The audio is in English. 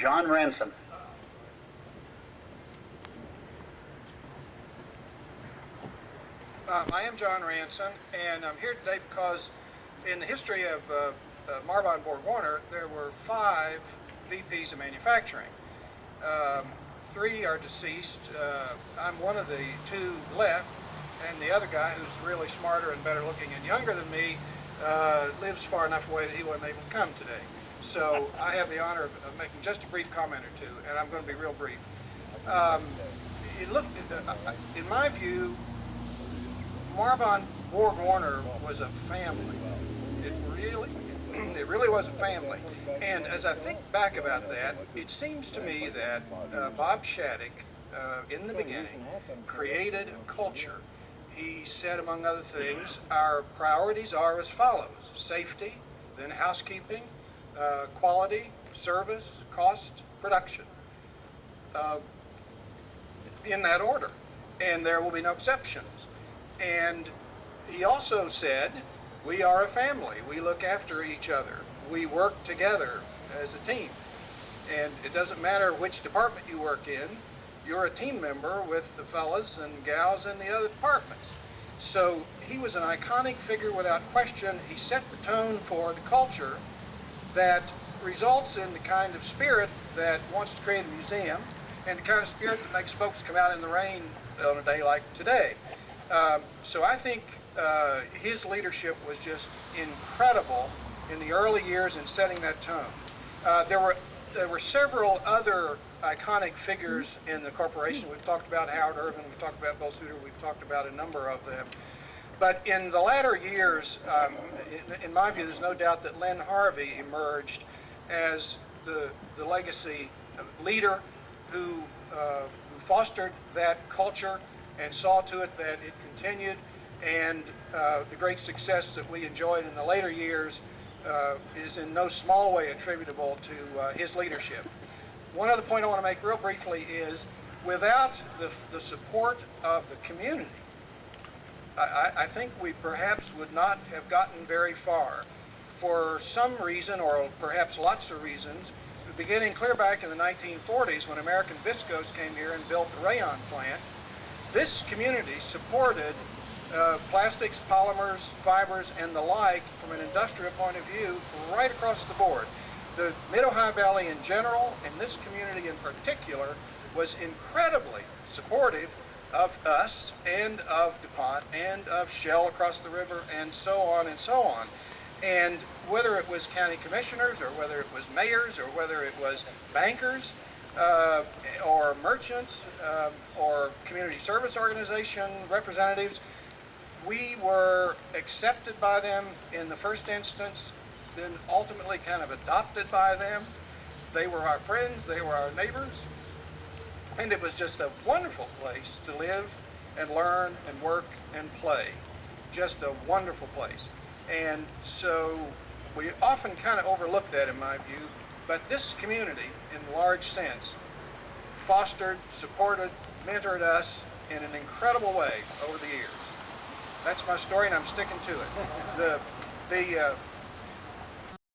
John Ranson. I am John Ranson, and I'm here today because in the history of Marbach Borg Warner, there were 5 VPs of manufacturing. 3 are deceased. I'm one of the 2 left, and the other guy, who's really smarter and better looking and younger than me, lives far enough away that he wasn't able to come today. So I have the honor of making just a brief comment or 2, and I'm going to be real brief. In my view, Marbach Borg Warner was a family. It really was a family. And as I think back about that, it seems to me that Bob Shattuck, in the beginning, created a culture. He said, among other things, our priorities are as follows: safety, then housekeeping, quality, service, cost, production. In that order. And there will be no exceptions. And he also said, we are a family. We look after each other. We work together as a team. And it doesn't matter which department you work in, you're a team member with the fellas and gals in the other departments. So he was an iconic figure without question. He set the tone for the culture that results in the kind of spirit that wants to create a museum and the kind of spirit that makes folks come out in the rain on a day like today. So I think his leadership was just incredible in the early years in setting that tone. There were several other iconic figures in the corporation. We've talked about Howard Irvin, we've talked about Bill Suter, we've talked about a number of them. But in the latter years, in my view, there's no doubt that Len Harvey emerged as the legacy leader who fostered that culture and saw to it that it continued, and the great success that we enjoyed in the later years is in no small way attributable to his leadership. One other point I want to make real briefly is, without the support of the community, I think we perhaps would not have gotten very far. For some reason, or perhaps lots of reasons, beginning clear back in the 1940s when American Viscose came here and built the rayon plant, this community supported plastics, polymers, fibers, and the like from an industrial point of view right across the board. The Mid-Ohio Valley in general, and this community in particular, was incredibly supportive of us and of DuPont and of Shell across the river and so on and so on. And whether it was county commissioners or whether it was mayors or whether it was bankers or merchants or community service organization representatives, we were accepted by them in the first instance, then ultimately kind of adopted by them. They were our friends, they were our neighbors, and it was just a wonderful place to live and learn and work and play. Just a wonderful place. And so we often kind of overlook that in my view, but this community in large sense fostered, supported, mentored us in an incredible way over the years. That's my story and I'm sticking to it.